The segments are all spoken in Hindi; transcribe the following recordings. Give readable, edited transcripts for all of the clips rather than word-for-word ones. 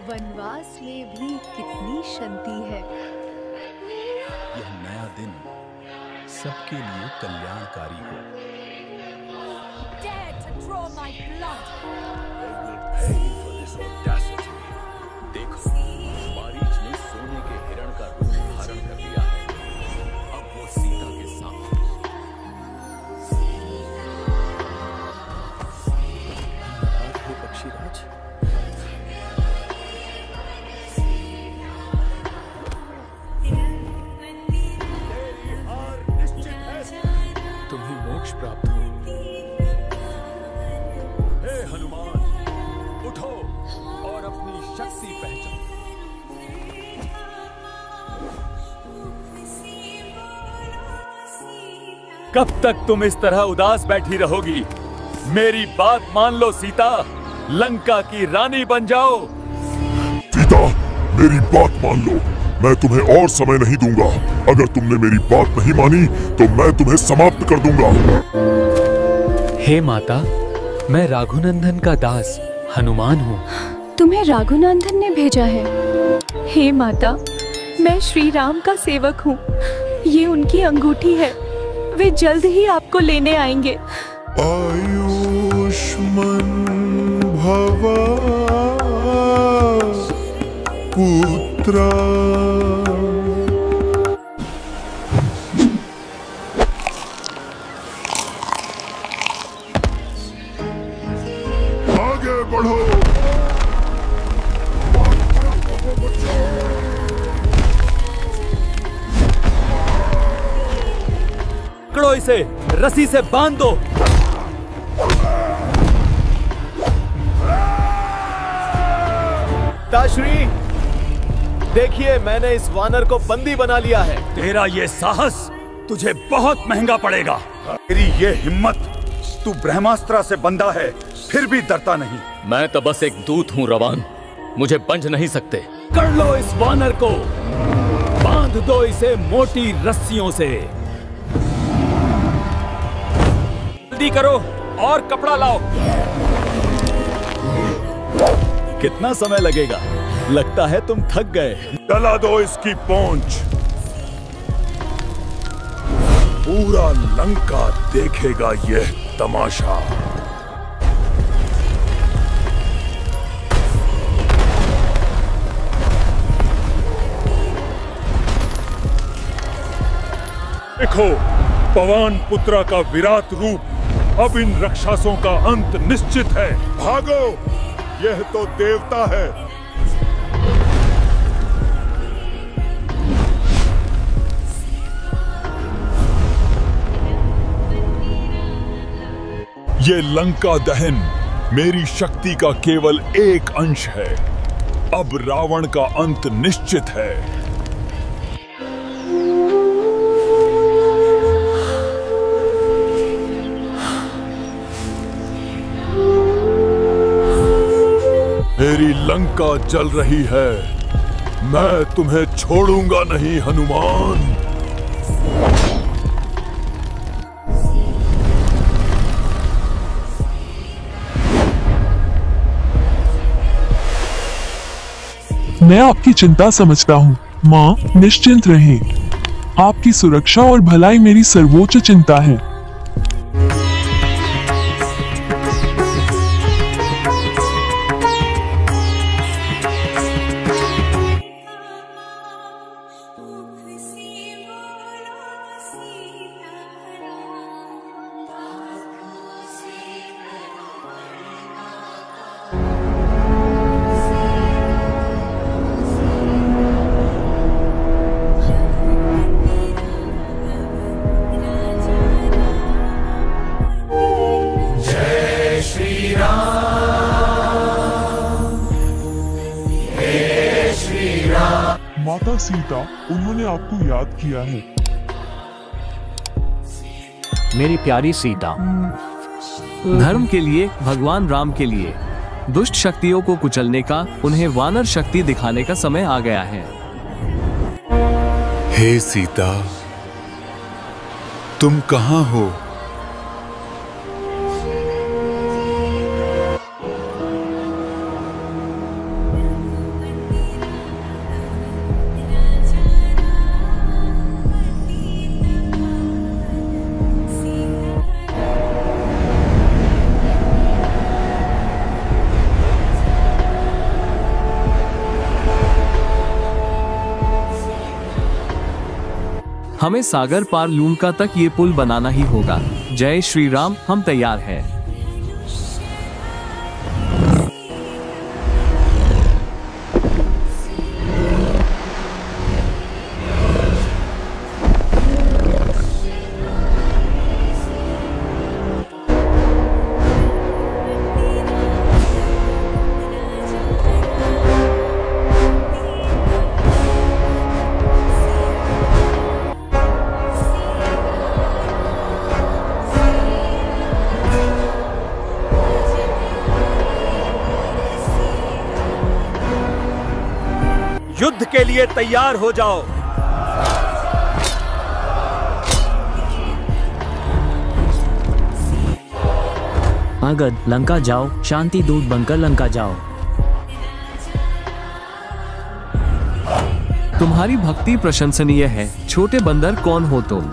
वनवास में भी कितनी शांति है। यह नया दिन सबके लिए कल्याणकारी हो। Dare to draw my blood. They will pay for this audacity. देखो, मारीच ने सोने के हिरण का रूप धारण कर लिया है। अब वो सीता के साथ है पक्षीराज। तुम्हें मोक्ष प्राप्त हो। हे हनुमान, उठो और अपनी शक्ति पहचानो। कब तक तुम इस तरह उदास बैठी रहोगी? मेरी बात मान लो सीता, लंका की रानी बन जाओ। सीता, मेरी बात मान लो, मैं तुम्हें और समय नहीं दूंगा। अगर तुमने मेरी बात नहीं मानी तो मैं तुम्हें समाप्त कर दूंगा। हे माता, मैं रघुनंदन का दास हनुमान हूँ। तुम्हें रघुनंदन ने भेजा है। हे माता, मैं श्री राम का सेवक हूँ। ये उनकी अंगूठी है, वे जल्द ही आपको लेने आएंगे। आयुष्मान भव पुत्रा। आगे बढ़ो। पकड़ो इसे, रस्सी से बांध दो। ताश्री, देखिए मैंने इस वानर को बंदी बना लिया है। तेरा ये साहस तुझे बहुत महंगा पड़ेगा। तेरी ये हिम्मत, तू ब्रह्मास्त्र से बंधा है फिर भी डरता नहीं। मैं तो बस एक दूत हूँ रवान, मुझे बंध नहीं सकते। कर लो इस वानर को, बांध दो इसे मोटी रस्सियों से। जल्दी करो और कपड़ा लाओ। कितना समय लगेगा? लगता है तुम थक गए। जला दो इसकी पूंछ। पूरा लंका देखेगा यह तमाशा। देखो, पवन पुत्र का विराट रूप। अब इन राक्षसों का अंत निश्चित है। भागो, यह तो देवता है। ये लंका दहन मेरी शक्ति का केवल एक अंश है। अब रावण का अंत निश्चित है। मेरी लंका जल रही है, मैं तुम्हें छोड़ूंगा नहीं हनुमान। मैं आपकी चिंता समझता हूँ माँ, निश्चिंत रहें। आपकी सुरक्षा और भलाई मेरी सर्वोच्च चिंता है। माता सीता, उन्होंने आपको याद किया है। मेरी प्यारी सीता, धर्म के लिए, भगवान राम के लिए दुष्ट शक्तियों को कुचलने का, उन्हें वानर शक्ति दिखाने का समय आ गया है। हे सीता, तुम कहाँ हो? हमें सागर पार लूंका तक ये पुल बनाना ही होगा। जय श्री राम, हम तैयार हैं। युद्ध के लिए तैयार हो जाओ। मगध, लंका जाओ, शांति दूत बनकर लंका जाओ। तुम्हारी भक्ति प्रशंसनीय है। छोटे बंदर कौन हो तुम?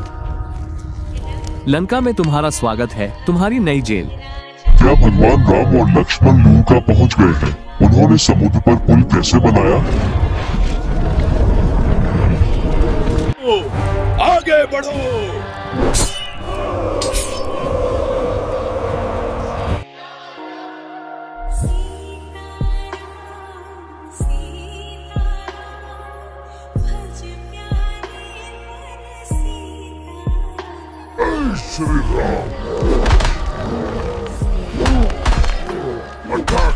लंका में तुम्हारा स्वागत है, तुम्हारी नई जेल। क्या भगवान राम और लक्ष्मण लंका पहुंच गए हैं? उन्होंने समुद्र पर पुल कैसे बनाया? आगे बढ़ो। Shri Ram. Attack.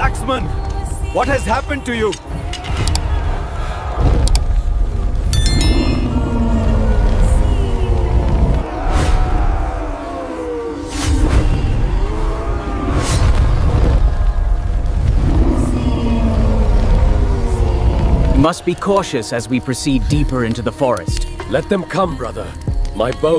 Laxman, what has happened to you? Must be cautious as we proceed deeper into the forest. Let them come, brother. My bow